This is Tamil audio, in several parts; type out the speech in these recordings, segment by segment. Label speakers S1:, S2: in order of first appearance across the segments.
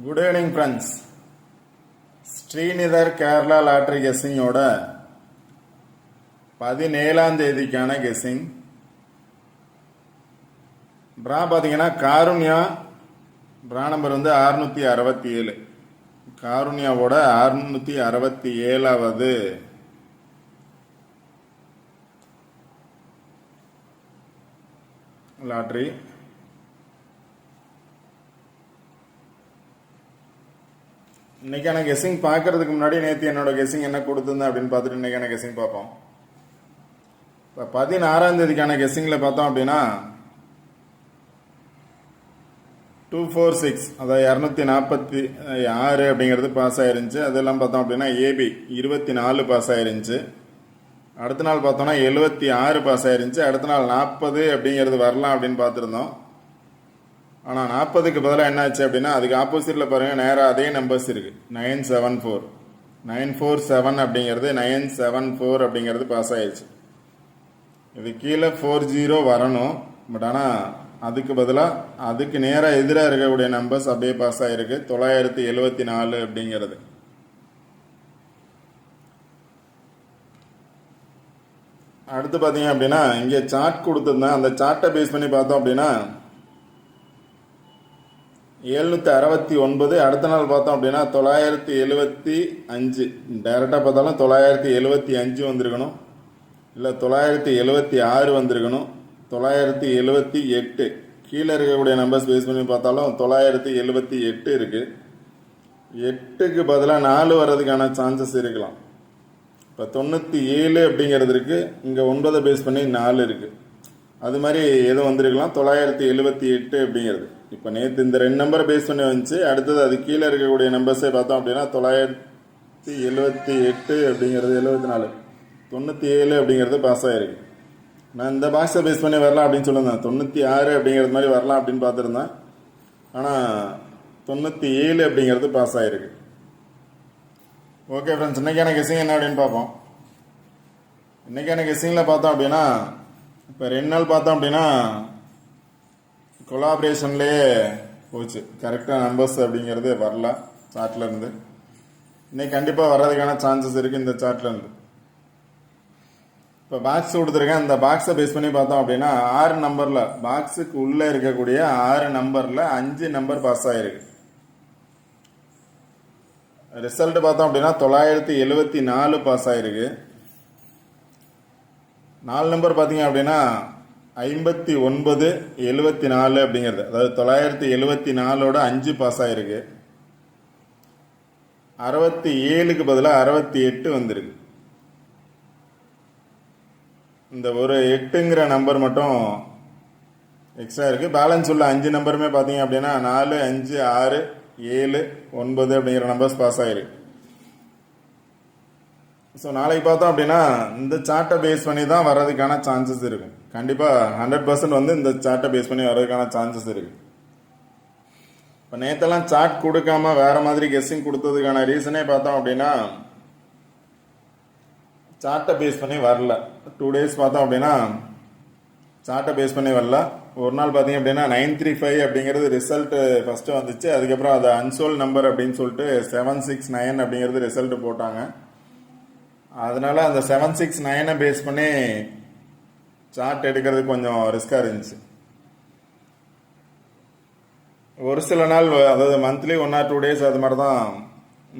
S1: Good evening friends. Srinidhar Kerala lottery கெஸ்ஸிங்கோட 17ஆம் தேதிக்கான கெஸ்ஸிங் ட்ரா பார்த்தீங்கன்னா காருண்யா ட்ரா நம்பர் வந்து 667. காருண்யாவோட 667வது லாட்ரி. இன்னைக்கான கெஸ்ஸிங் பார்க்கறதுக்கு முன்னாடி நேற்று என்னோட கெஸ்ஸிங் என்ன கொடுத்துருந்தேன் அப்படின்னு பார்த்துட்டு இன்னைக்கான கெஸ்ஸிங் பார்ப்போம். இப்போ 16ஆம் தேதிக்கான கெஸ்ஸிங்கில் பார்த்தோம் அப்படின்னா 246, அதாவது 246 அப்படிங்கிறது பாஸ் ஆயிருந்துச்சு. அதெல்லாம் பார்த்தோம் அப்படின்னா ஏபி 24 பாஸ் ஆயிருந்துச்சு. அடுத்த நாள் பார்த்தோம்னா 76 பாஸ் ஆயிருந்துச்சு. அடுத்த நாள் 40 அப்படிங்கிறது வரலாம் அப்படின்னு பார்த்துருந்தோம். ஆனால் 40க்கு பதிலாக என்ன ஆச்சு அப்படின்னா அதுக்கு ஆப்போசிட்டில் பாருங்கள், நேராக அதே நம்பர்ஸ் இருக்குது. 974 947 அப்படிங்கிறது 974 அப்படிங்கிறது பாஸ் ஆயிடுச்சு. இது கீழே 40 வரணும். பட் ஆனால் அதுக்கு பதிலாக அதுக்கு நேராக எதிராக இருக்கக்கூடிய நம்பர்ஸ் அப்படியே பாஸ் ஆகிருக்கு. 974 அப்படிங்கிறது. அடுத்து பார்த்தீங்க அப்படின்னா இங்கே சார்ட் கொடுத்துருந்தேன். அந்த சார்ட்டை பேஸ் பண்ணி பார்த்தோம் அப்படின்னா 769. அடுத்த நாள் பார்த்தோம் அப்படின்னா 975. டைரெக்டாக பார்த்தாலும் 975 வந்திருக்கணும், இல்லை 976 வந்திருக்கணும், 978. கீழே இருக்கக்கூடிய நம்பர்ஸ் பேஸ் பண்ணி பார்த்தாலும் 978 இருக்கு. 8க்கு பதிலாக 4 வர்றதுக்கான சான்சஸ் இருக்கலாம். இப்போ 97 அப்படிங்கிறது இருக்கு. இங்கே 9 பேஸ் பண்ணி 4 இருக்கு. அது மாதிரி எதுவும் வந்திருக்கலாம். 978 அப்படிங்கிறது. இப்போ நேற்று இந்த 2 நம்பரை பேஸ் பண்ணி வந்துச்சு. அடுத்தது அது கீழே இருக்கக்கூடிய நம்பர்ஸே பார்த்தோம் அப்படின்னா 978 அப்படிங்கிறது 74, 97 அப்படிங்கிறது பாஸ் ஆகிருக்கு. நான் இந்த பாக்ஸை பேஸ் பண்ணி வரலாம் அப்படின்னு சொல்லியிருந்தேன். 96 அப்படிங்கிறது மாதிரி வரலாம் அப்படின்னு பார்த்துருந்தேன். ஆனால் 97 அப்படிங்கிறது பாஸ் ஆகிருக்கு. ஓகே ஃப்ரெண்ட்ஸ், இன்றைக்கான கெஸ்ஸிங் என்ன அப்படின்னு பார்ப்போம். இன்றைக்கான கெஸ்ஸிங்கில் பார்த்தோம் அப்படின்னா இப்போ 2 நாள் பார்த்தோம் அப்படின்னா கொலாபரேஷன்லேயே போச்சு. கரெக்டாக நம்பர்ஸ் அப்படிங்கிறது வரல சார்ட்லேருந்து. இன்னைக்கு கண்டிப்பாக வர்றதுக்கான சான்சஸ் இருக்குது இந்த சார்ட்லேருந்து. இப்போ பாக்ஸ் கொடுத்துருக்கேன். இந்த பாக்ஸை பேஸ் பண்ணி பார்த்தோம் அப்படின்னா 6 நம்பரில், பாக்ஸுக்கு உள்ளே இருக்கக்கூடிய 6 நம்பரில் 5 நம்பர் பாஸ் ஆகிருக்கு. ரிசல்ட் பார்த்தோம் அப்படின்னா 974 பாஸ் ஆகிருக்கு. 4 நம்பர் பார்த்தீங்க அப்படின்னா 59, 74 அப்படிங்கிறது, அதாவது 974ஓட 5 பாஸ் ஆகிருக்கு. 67க்கு பதிலாக 68 வந்திருக்கு. இந்த ஒரு 8ங்கிற நம்பர் மட்டும் எக்ஸ்ட்ரா இருக்குது. பேலன்ஸ் உள்ள 5 நம்பருமே பார்த்தீங்க அப்படின்னா 4, 5, 6, 7, 9 அப்படிங்கிற நம்பர்ஸ் பாஸ் ஆகிருக்கு. ஸோ நாளைக்கு பார்த்தோம் அப்படின்னா இந்த சார்ட்டை பேஸ் பண்ணி தான் வர்றதுக்கான சான்சஸ் இருக்கும். கண்டிப்பாக 100% வந்து இந்த சார்ட்டை பேஸ் பண்ணி வர்றதுக்கான சான்சஸ் இருக்கு. இப்போ நேற்றெல்லாம் சார்ட் கொடுக்காம வேற மாதிரி கெஸ்ஸிங் கொடுத்ததுக்கான ரீசனே பார்த்தோம் அப்படின்னா சார்ட்டை பேஸ் பண்ணி வரல. 2 டேஸ் பார்த்தோம் அப்படின்னா சார்ட்டை பேஸ் பண்ணி வரல. ஒரு நாள் பார்த்தீங்க அப்படின்னா 935 அப்படிங்கிறது ரிசல்ட் ஃபர்ஸ்ட் வந்துச்சு. அதுக்கப்புறம் அது அன்சோல்ட் நம்பர் அப்படின்னு சொல்லிட்டு 769 அப்படிங்கிறது ரிசல்ட் போட்டாங்க. அதனால அந்த 769 பேஸ் பண்ணி சார்ட் எடுக்கிறது கொஞ்சம் ரிஸ்காக இருந்துச்சு. ஒரு சில நாள், அதாவது மந்த்லி 1 or 2 டேஸ் அது மாதிரி தான்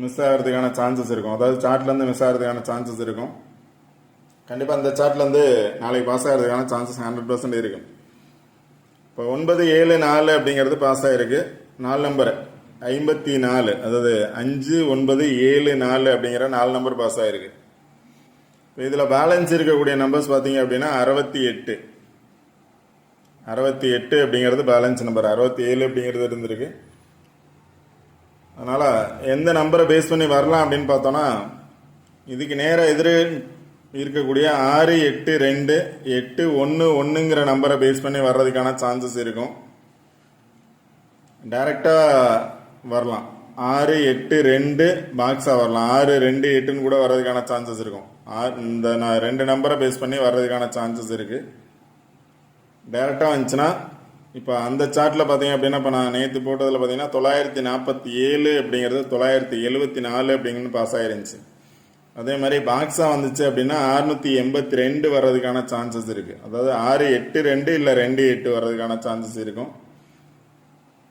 S1: மிஸ் ஆகிறதுக்கான சான்சஸ் இருக்கும். அதாவது சார்ட்லேருந்து மிஸ் ஆகிறதுக்கான சான்சஸ் இருக்கும். கண்டிப்பாக இந்த சார்ட்லேருந்து நாளைக்கு பாஸ் ஆகிறதுக்கான சான்சஸ் 100% இருக்கும். இப்போ 974 அப்படிங்கிறது பாஸ் ஆகிருக்கு. 4 நம்பர் 54, அதாவது 5974 அப்படிங்கிற 4 நம்பர் பாஸ் ஆகிருக்கு. இதில் பேலன்ஸ் இருக்கக்கூடிய நம்பர்ஸ் பார்த்தீங்க அப்படின்னா 68 அப்படிங்கிறது பேலன்ஸ் நம்பர். 67 அப்படிங்கிறது இருந்திருக்கு. அதனால் எந்த நம்பரை பேஸ் பண்ணி வரலாம் அப்படின்னு பார்த்தோன்னா இதுக்கு நேராக எதிர இருக்கக்கூடிய 6, 8, 2, 8, 1, 1ங்கிற நம்பரை பேஸ் பண்ணி வர்றதுக்கான சான்சஸ் இருக்கும். டைரெக்டாக வரலாம். 6, 8, 2 பாக்ஸாக வரலாம். 6, 2, 8ன்னு கூட வர்றதுக்கான சான்சஸ் இருக்கும். இந்த 2 நம்பரை பேஸ் பண்ணி வர்றதுக்கான சான்சஸ் இருக்குது. டைரெக்டாக வந்துச்சுன்னா இப்போ அந்த சார்ட்டில் பார்த்தீங்க அப்படின்னா இப்போ நான் நேற்று போட்டதில் பார்த்தீங்கன்னா 947 அப்படிங்கிறது 974 அப்படிங்கிறது பாஸ் ஆயிருந்துச்சு. அதே மாதிரி பாக்ஸாக வந்துச்சு அப்படின்னா 682 வர்றதுக்கான சான்சஸ் இருக்குது. அதாவது 682 இல்லை 28 வர்றதுக்கான சான்சஸ் இருக்கும்.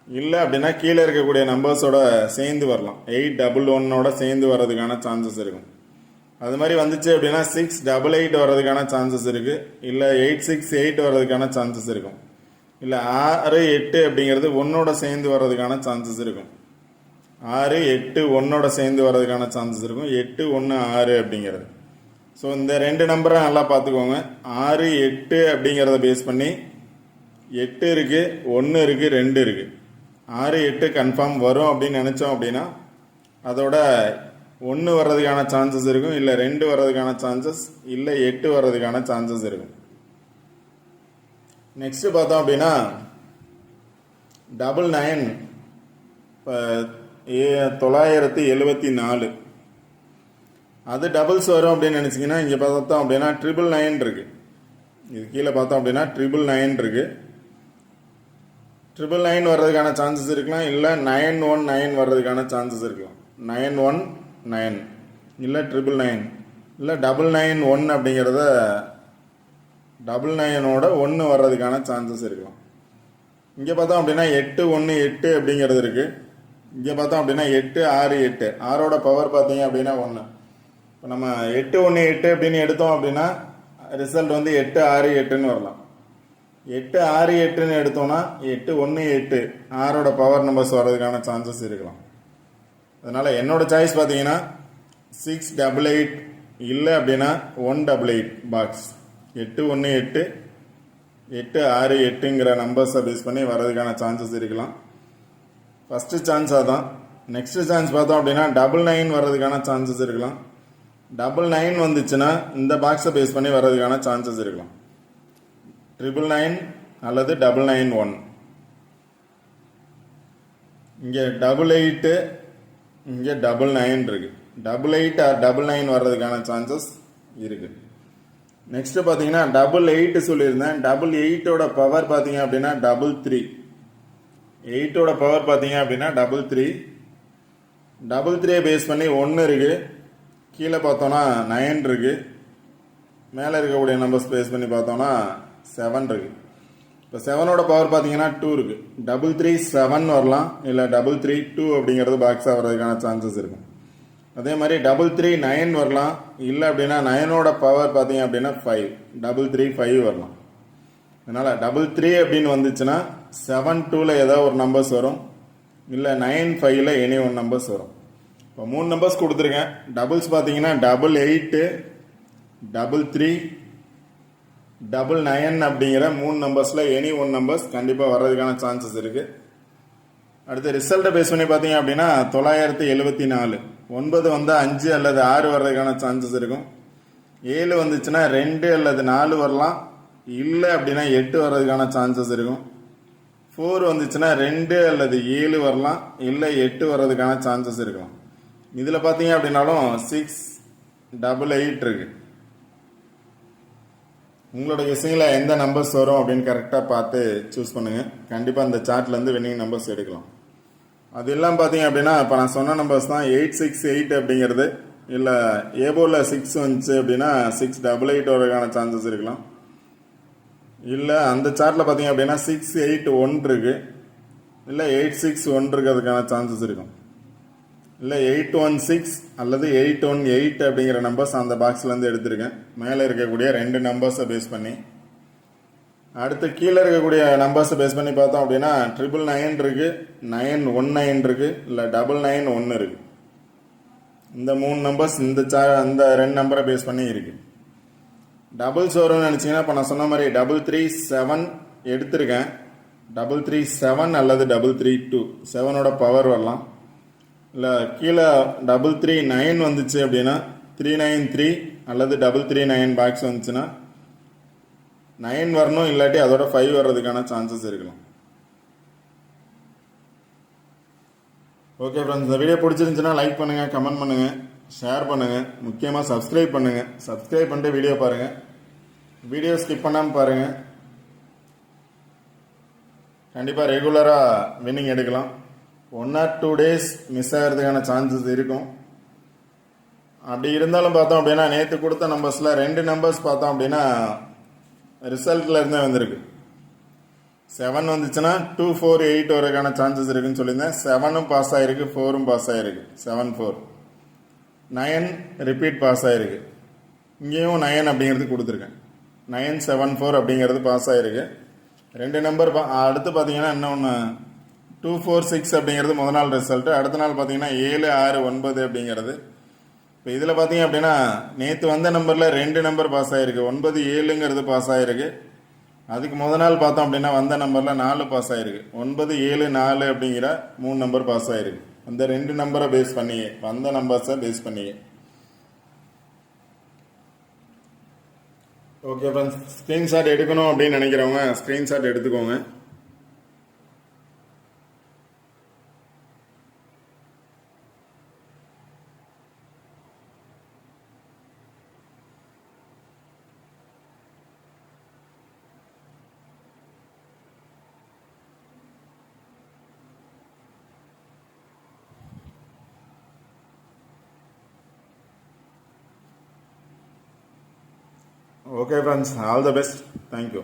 S1: இல்லை அப்படின்னா கீழே இருக்கக்கூடிய நம்பர்ஸோட சேர்ந்து வரலாம். 811ஓட சேர்ந்து வர்றதுக்கான சான்சஸ் இருக்கும். அது மாதிரி வந்துச்சு அப்படின்னா 688 வர்றதுக்கான சான்சஸ் இருக்குது. இல்லை 868 வர்றதுக்கான சான்சஸ் இருக்கும். இல்லை 68 அப்படிங்கிறது 1ஓட சேர்ந்து வர்றதுக்கான சான்சஸ் இருக்கும். 681ஓட சேர்ந்து வர்றதுக்கான சான்சஸ் இருக்கும். 816 அப்படிங்கிறது. ஸோ இந்த ரெண்டு நம்பரை நல்லா பார்த்துக்கோங்க. 68 அப்படிங்கிறத பேஸ் பண்ணி 8 இருக்குது, 1 இருக்குது, 2 இருக்குது. 68 கன்ஃபார்ம் வரும் அப்படின்னு நினச்சோம் அப்படின்னா அதோட 1 வர்றதுக்கான சான்சஸ் இருக்கும். இல்லை 2 வர்றதுக்கான சான்சஸ், இல்லை 8 வர்றதுக்கான சான்சஸ் இருக்கும். நெக்ஸ்ட் பார்த்தோம் அப்படின்னா 99 974 அது டபுள்ஸ் வரும் அப்படின்னு நினச்சிங்கன்னா இங்கே பார்த்தோம் அப்படின்னா 999 இருக்கு. இது கீழே பார்த்தோம் அப்படின்னா 999 இருக்கு. 999 வர்றதுக்கான சான்சஸ் இருக்கலாம். இல்லை 919 வர்றதுக்கான சான்சஸ் இருக்கலாம். 919 இல்லை 999 இல்லை 991 அப்படிங்கிறத 999ஓட 1 வர்றதுக்கான சான்சஸ் இருக்கலாம். இங்கே பார்த்தோம் அப்படின்னா 818 அப்படிங்கிறது இருக்குது. இங்கே பார்த்தோம் அப்படின்னா 868 6ஓட பவர் பார்த்தீங்க அப்படின்னா 1. இப்போ நம்ம 818 அப்படின்னு எடுத்தோம் அப்படின்னா ரிசல்ட் வந்து 868ன்னு வரலாம். 868ன்னு எடுத்தோம்னா 818 6ஓட பவர் நம்பர்ஸ் வர்றதுக்கான சான்சஸ் இருக்கலாம். அதனால் என்னோட சாய்ஸ் பார்த்தீங்கன்னா 688 இல்லை அப்படின்னா 188 பாக்ஸ் 818 868ங்கிற நம்பர்ஸை பேஸ் பண்ணி வர்றதுக்கான சான்சஸ் இருக்கலாம். ஃபஸ்ட்டு சான்ஸ் அதான். நெக்ஸ்ட் சான்ஸ் பார்த்தோம் அப்படின்னா 99 வர்றதுக்கான சான்சஸ் இருக்கலாம். 99 வந்துச்சுன்னா இந்த பாக்ஸை பேஸ் பண்ணி வர்றதுக்கான சான்சஸ் இருக்கலாம். 999 அல்லது 991. இங்கே 88 இங்கே 99 இருக்கு. 88 ஆர் 99 வர்றதுக்கான சான்சஸ் இருக்கு. நெக்ஸ்ட் பார்த்தீங்கன்னா 88 சொல்லியிருந்தேன். 88ஓட பவர் பார்த்தீங்க அப்படின்னா 33. 8ஓட பவர் பார்த்தீங்க அப்படின்னா 33. 33 பேஸ் பண்ணி 1 இருக்கு. கீழே பார்த்தோன்னா 9 இருக்கு. மேலே இருக்கக்கூடிய நம்பர்ஸ் பேஸ் பண்ணி பார்த்தோன்னா 7 இருக்கு. இப்போ 7ஓட பவர் பார்த்தீங்கன்னா 2 இருக்கு. 337 வரலாம். இல்லை 332 அப்படிங்கிறது பாக்ஸாக வர்றதுக்கான சான்சஸ் இருக்கும். அதே மாதிரி 339 வரலாம். இல்லை அப்படின்னா 9ஓட பவர் பார்த்தீங்க அப்படின்னா 5. 335 வரலாம். அதனால் 33 அப்படின்னு வந்துச்சுன்னா 72ல் ஏதாவது ஒரு நம்பர்ஸ் வரும். இல்லை 95ல் எனி ஒன் நம்பர்ஸ் வரும். இப்போ 3 நம்பர்ஸ் கொடுத்துருக்கேன். டபுள்ஸ் பார்த்தீங்கன்னா 88 33 99 அப்படிங்கிற 3 நம்பர்ஸில் எனி ஒன் நம்பர்ஸ் கண்டிப்பாக வர்றதுக்கான சான்சஸ் இருக்குது. அடுத்து ரிசல்ட்டை பேஸ் பண்ணி பார்த்தீங்க அப்படின்னா 974 9 வந்தால் 5 அல்லது 6 வர்றதுக்கான சான்சஸ் இருக்கும். 7 வந்துச்சுன்னா 2 அல்லது 4 வரலாம். இல்லை அப்படின்னா 8 வர்றதுக்கான சான்சஸ் இருக்கும். 4 வந்துச்சுன்னா 2 அல்லது 7 வரலாம். இல்லை 8 வர்றதுக்கான சான்சஸ் இருக்கலாம். இதில் பார்த்தீங்க அப்படின்னாலும் 688 இருக்கு. உங்களோட கெஸ்ஸிங்கில் எந்த நம்பர்ஸ் வரும் அப்படின்னு கரெக்டாக பார்த்து சூஸ் பண்ணுங்கள். கண்டிப்பாக அந்த சார்ட்லேருந்து வின்னிங் நம்பர்ஸ் எடுக்கலாம். அது எல்லாம் பார்த்தீங்க அப்படின்னா இப்போ நான் சொன்ன நம்பர்ஸ் தான். 868 அப்படிங்கிறது இல்லை ஏபோவில் 6 வந்துச்சு அப்படின்னா 688 வரதுக்கான சான்சஸ் இருக்கலாம். இல்லை அந்த சார்ட்டில் பார்த்தீங்க அப்படின்னா 681 இருக்கு. இல்லை 861 இருக்கிறதுக்கான சான்சஸ் இருக்கும். இல்லை 816 அல்லது 818 அப்படிங்கிற நம்பர்ஸ் அந்த பாக்ஸ்லேருந்து எடுத்திருக்கேன். மேலே இருக்கக்கூடிய 2 நம்பர்ஸை பேஸ் பண்ணி. அடுத்து கீழே இருக்கக்கூடிய நம்பர்ஸை பேஸ் பண்ணி பார்த்தோம் அப்படின்னா 999 இருக்கு, 919 இருக்கு, இல்லை 991 இருக்கு. இந்த 3 நம்பர்ஸ் அந்த 2 நம்பரை பேஸ் பண்ணி இருக்கு. டபுள்ஸ் வரும்னு நினச்சிங்கன்னா இப்போ நான் சொன்ன மாதிரி 337 எடுத்திருக்கேன். 337 அல்லது 332 7ஓட பவர் வரலாம். இல்லை கீழே 339 வந்துச்சு அப்படின்னா 393 அல்லது 339 பாக்ஸ் வந்துச்சுன்னா 9 வரணும். இல்லாட்டி அதோட 5 வர்றதுக்கான சான்சஸ் இருக்கலாம். ஓகே ஃப்ரெண்ட்ஸ், இந்த வீடியோ பிடிச்சிருந்துச்சுன்னா லைக் பண்ணுங்கள், கமெண்ட் பண்ணுங்கள், ஷேர் பண்ணுங்கள். முக்கியமாக சப்ஸ்கிரைப் பண்ணுங்கள். சப்ஸ்கிரைப் பண்ணிட்டு வீடியோ பாருங்கள். வீடியோ ஸ்கிப் பண்ணாமல் பாருங்கள். கண்டிப்பாக ரெகுலராக வின்னிங் எடுக்கலாம். 1 or 2 days மிஸ் ஆகிறதுக்கான சான்சஸ் இருக்கும். அப்படி இருந்தாலும் பார்த்தோம் அப்படின்னா நேற்று கொடுத்த நம்பர்ஸில் 2 நம்பர்ஸ் பார்த்தோம் அப்படின்னா ரிசல்ட்டில் இருந்தே வந்திருக்கு. 7 வந்துச்சுன்னா 2, 4, 8 வரக்கான சான்சஸ் இருக்குன்னு சொல்லியிருந்தேன். 7ம் பாஸ் ஆகிருக்கு, 4ம் பாஸ் ஆகிருக்கு. 7, 4. 9 ரிப்பீட் பாஸ் ஆகிருக்கு. இங்கேயும் 9 அப்படிங்கிறது கொடுத்துருக்கேன். 9, 7, 4 அப்படிங்கிறது பாஸ் ஆகிருக்கு. 2 நம்பர் அடுத்து பார்த்தீங்கன்னா இன்னொன்று 2, 4, 6 அப்படிங்கிறது முதல் நாள் ரிசல்ட்டு. அடுத்த நாள் பார்த்தீங்கன்னா 7, 6, 9 அப்படிங்கிறது. இப்போ இதில் பார்த்தீங்க அப்படின்னா நேற்று வந்த நம்பரில் 2 நம்பர் பாஸ் ஆகிருக்கு. 9, 7ங்கிறது பாஸ் ஆகிருக்கு. அதுக்கு முதல் நாள் பார்த்தோம் அப்படின்னா வந்த நம்பரில் 4 பாஸ் ஆகிருக்கு. 9, 7, 4 அப்படிங்கிற 3 நம்பர் பாஸ் ஆகிருக்கு. அந்த 2 நம்பரை பேஸ் பண்ணியே, வந்த நம்பர்ஸை பேஸ் பண்ணியே. ஓகே ஃப்ரெண்ட்ஸ், ஸ்க்ரீன்ஷாட் எடுக்கணும் அப்படின்னு நினைக்கிறவங்க ஸ்க்ரீன்ஷாட் எடுத்துக்கோங்க. Okay friends, all the best. Thank you.